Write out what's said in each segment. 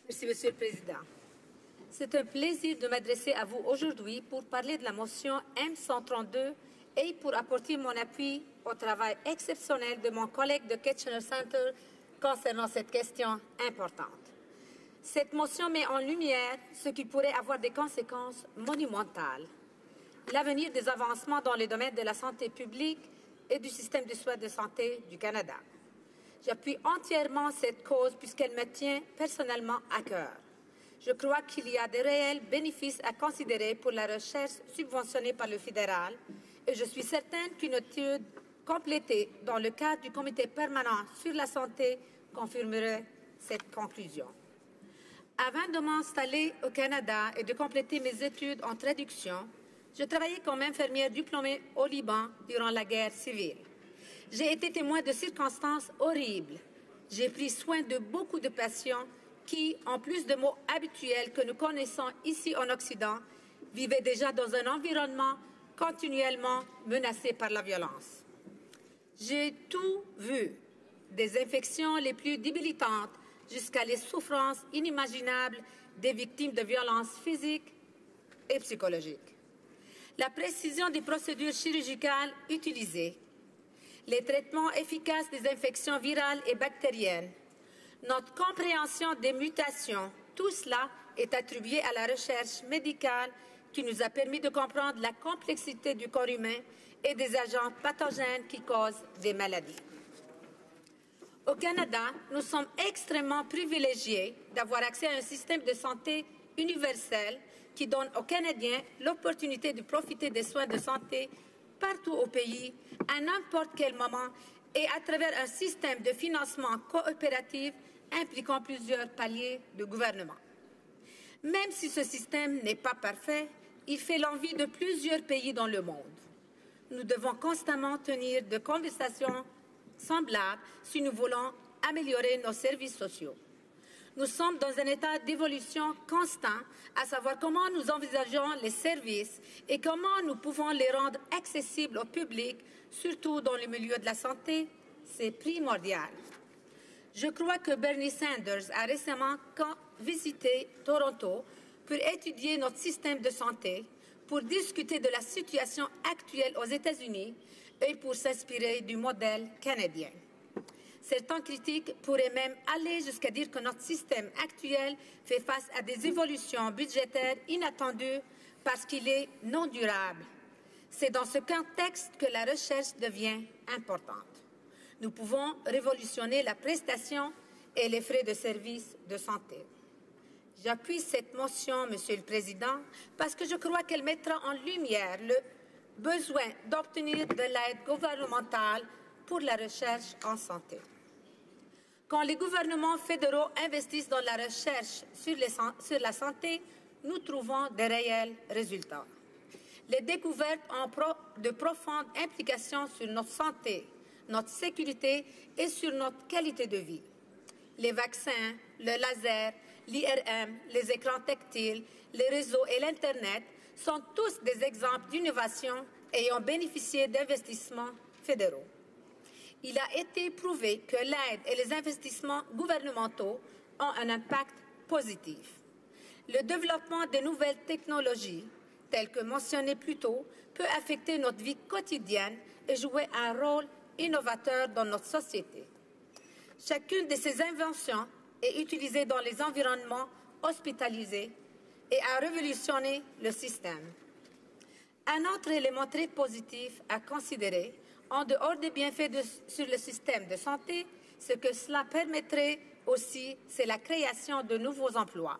Merci, Monsieur le Président. C'est un plaisir de m'adresser à vous aujourd'hui pour parler de la motion M132 et pour apporter mon appui au travail exceptionnel de mon collègue de Kitchener Center concernant cette question importante. Cette motion met en lumière ce qui pourrait avoir des conséquences monumentales. L'avenir des avancements dans le domaine de la santé publique et du système de soins de santé du Canada. J'appuie entièrement cette cause puisqu'elle me tient personnellement à cœur. Je crois qu'il y a de réels bénéfices à considérer pour la recherche subventionnée par le fédéral et je suis certaine qu'une étude complétée dans le cadre du comité permanent sur la santé confirmerait cette conclusion. Avant de m'installer au Canada et de compléter mes études en traduction, je travaillais comme infirmière diplômée au Liban durant la guerre civile. J'ai été témoin de circonstances horribles. J'ai pris soin de beaucoup de patients qui, en plus de mots habituels que nous connaissons ici en Occident, vivaient déjà dans un environnement continuellement menacé par la violence. J'ai tout vu, des infections les plus débilitantes jusqu'à les souffrances inimaginables des victimes de violences physiques et psychologiques. La précision des procédures chirurgicales utilisées, les traitements efficaces des infections virales et bactériennes, notre compréhension des mutations, tout cela est attribué à la recherche médicale qui nous a permis de comprendre la complexité du corps humain et des agents pathogènes qui causent des maladies. Au Canada, nous sommes extrêmement privilégiés d'avoir accès à un système de santé universel qui donne aux Canadiens l'opportunité de profiter des soins de santé partout au pays, à n'importe quel moment, et à travers un système de financement coopératif impliquant plusieurs paliers de gouvernement. Même si ce système n'est pas parfait, il fait l'envie de plusieurs pays dans le monde. Nous devons constamment tenir de conversations semblables si nous voulons améliorer nos services sociaux. Nous sommes dans un état d'évolution constant, à savoir comment nous envisageons les services et comment nous pouvons les rendre accessibles au public, surtout dans le milieu de la santé. C'est primordial. Je crois que Bernie Sanders a récemment visité Toronto pour étudier notre système de santé, pour discuter de la situation actuelle aux États-Unis et pour s'inspirer du modèle canadien. Certains critiques pourraient même aller jusqu'à dire que notre système actuel fait face à des évolutions budgétaires inattendues parce qu'il est non durable. C'est dans ce contexte que la recherche devient importante. Nous pouvons révolutionner la prestation et les frais de services de santé. J'appuie cette motion, Monsieur le Président, parce que je crois qu'elle mettra en lumière le besoin d'obtenir de l'aide gouvernementale pour la recherche en santé. Quand les gouvernements fédéraux investissent dans la recherche sur la santé, nous trouvons de réels résultats. Les découvertes ont de profondes implications sur notre santé, notre sécurité et sur notre qualité de vie. Les vaccins, le laser, l'IRM, les écrans tactiles, les réseaux et l'Internet sont tous des exemples d'innovation ayant bénéficié d'investissements fédéraux. Il a été prouvé que l'aide et les investissements gouvernementaux ont un impact positif. Le développement de nouvelles technologies, telles que mentionnées plus tôt, peut affecter notre vie quotidienne et jouer un rôle innovateur dans notre société. Chacune de ces inventions est utilisée dans les environnements hospitalisés et a révolutionné le système. Un autre élément très positif à considérer, en dehors des bienfaits sur le système de santé, ce que cela permettrait aussi, c'est la création de nouveaux emplois.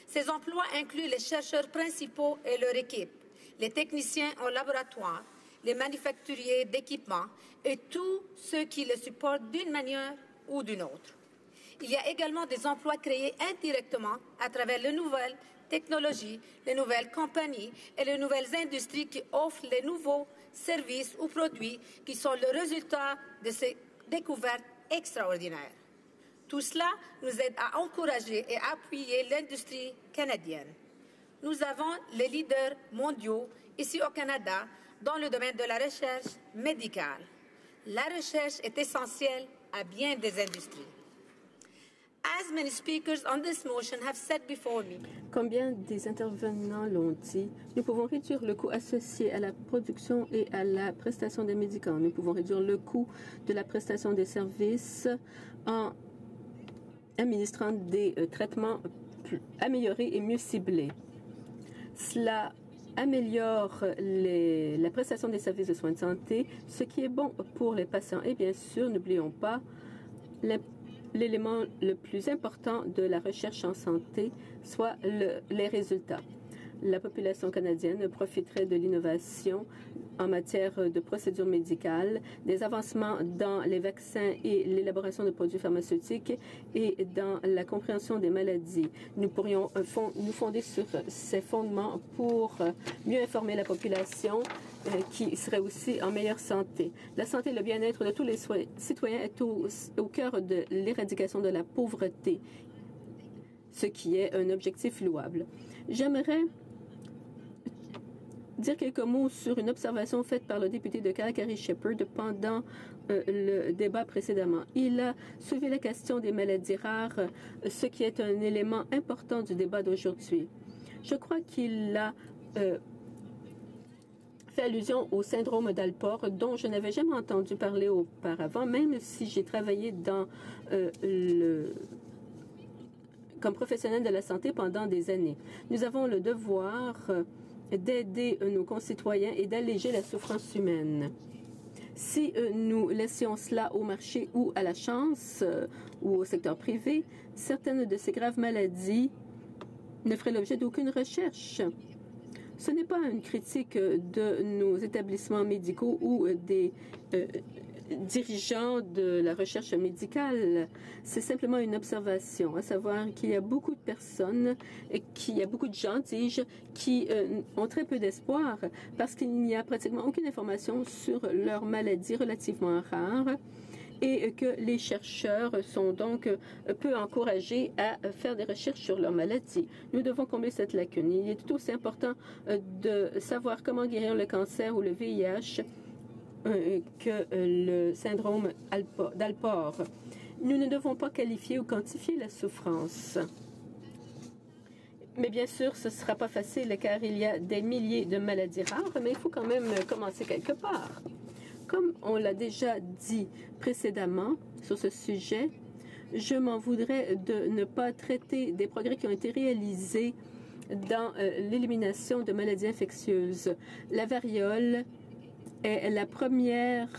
Ces emplois incluent les chercheurs principaux et leur équipe, les techniciens en laboratoire, les manufacturiers d'équipements et tous ceux qui le supportent d'une manière ou d'une autre. Il y a également des emplois créés indirectement à travers les nouvelles technologies, les nouvelles compagnies et les nouvelles industries qui offrent les nouveaux services ou produits qui sont le résultat de ces découvertes extraordinaires. Tout cela nous aide à encourager et à appuyer l'industrie canadienne. Nous avons les leaders mondiaux ici au Canada dans le domaine de la recherche médicale. La recherche est essentielle à bien des industries. As many speakers on this motion have said before me, Comme bien des intervenants l'ont dit, nous pouvons réduire le coût associé à la production et à la prestation des médicaments. Nous pouvons réduire le coût de la prestation des services en administrant des traitements plus améliorés et mieux ciblés. Cela améliore la prestation des services de soins de santé, ce qui est bon pour les patients. Et bien sûr, n'oublions pas l'élément le plus important de la recherche en santé, soit les résultats. La population canadienne profiterait de l'innovation en matière de procédures médicales, des avancements dans les vaccins et l'élaboration de produits pharmaceutiques et dans la compréhension des maladies. Nous pourrions nous fonder sur ces fondements pour mieux informer la population qui serait aussi en meilleure santé. La santé et le bien-être de tous les citoyens est au cœur de l'éradication de la pauvreté, ce qui est un objectif louable. J'aimerais dire quelques mots sur une observation faite par le député de Calgary Shepherd pendant le débat précédemment. Il a soulevé la question des maladies rares, ce qui est un élément important du débat d'aujourd'hui. Je crois qu'il a fait allusion au syndrome d'Alport, dont je n'avais jamais entendu parler auparavant, même si j'ai travaillé dans comme professionnel de la santé pendant des années. Nous avons le devoir d'aider nos concitoyens et d'alléger la souffrance humaine. Si nous laissions cela au marché ou à la chance ou au secteur privé, certaines de ces graves maladies ne feraient l'objet d'aucune recherche. Ce n'est pas une critique de nos établissements médicaux ou des dirigeants de la recherche médicale. C'est simplement une observation, à savoir qu'il y a beaucoup de personnes, qu'il y a beaucoup de gens, dis-je, qui ont très peu d'espoir parce qu'il n'y a pratiquement aucune information sur leurs maladies relativement rares et que les chercheurs sont donc peu encouragés à faire des recherches sur leurs maladies. Nous devons combler cette lacune. Il est tout aussi important de savoir comment guérir le cancer ou le VIH que le syndrome d'Alport. Nous ne devons pas qualifier ou quantifier la souffrance. Mais bien sûr, ce ne sera pas facile car il y a des milliers de maladies rares, mais il faut quand même commencer quelque part. Comme on l'a déjà dit précédemment sur ce sujet, je m'en voudrais de ne pas traiter des progrès qui ont été réalisés dans l'élimination de maladies infectieuses. La variole est la première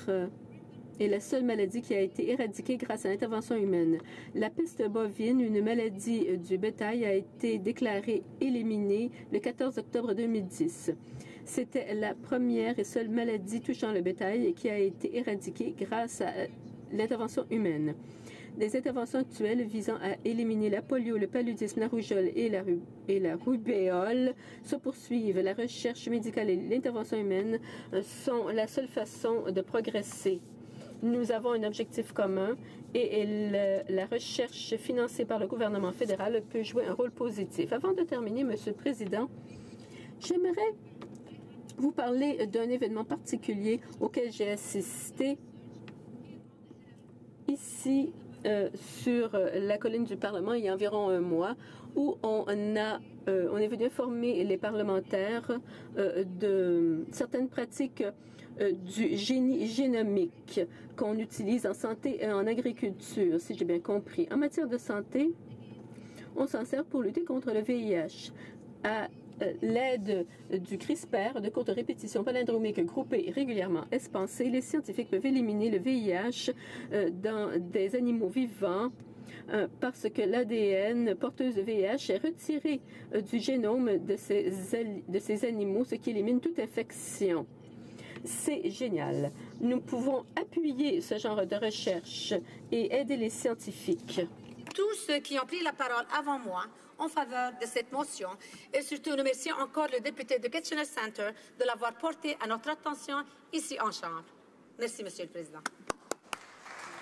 et la seule maladie qui a été éradiquée grâce à l'intervention humaine. La peste bovine, une maladie du bétail, a été déclarée éliminée le 14 octobre 2010. C'était la première et seule maladie touchant le bétail qui a été éradiquée grâce à l'intervention humaine. Des interventions actuelles visant à éliminer la polio, le paludisme, la rougeole et la rubéole se poursuivent. La recherche médicale et l'intervention humaine sont la seule façon de progresser. Nous avons un objectif commun et la recherche financée par le gouvernement fédéral peut jouer un rôle positif. Avant de terminer, Monsieur le Président, j'aimerais vous parler d'un événement particulier auquel j'ai assisté ici sur la colline du Parlement il y a environ un mois, où on est venu informer les parlementaires de certaines pratiques du génie génomique qu'on utilise en santé et en agriculture, si j'ai bien compris. En matière de santé, on s'en sert pour lutter contre le VIH. À l'aide du CRISPR, de courtes répétitions palindromiques groupées régulièrement espacées, les scientifiques peuvent éliminer le VIH dans des animaux vivants parce que l'ADN porteuse de VIH est retiré du génome de ces animaux, ce qui élimine toute infection. C'est génial. Nous pouvons appuyer ce genre de recherche et aider les scientifiques. Tous ceux qui ont pris la parole avant moi en faveur de cette motion et surtout remercier encore le député de Kitchener Centre de l'avoir porté à notre attention ici en Chambre. Merci, Monsieur le Président.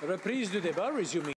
Reprise du débat, résumé.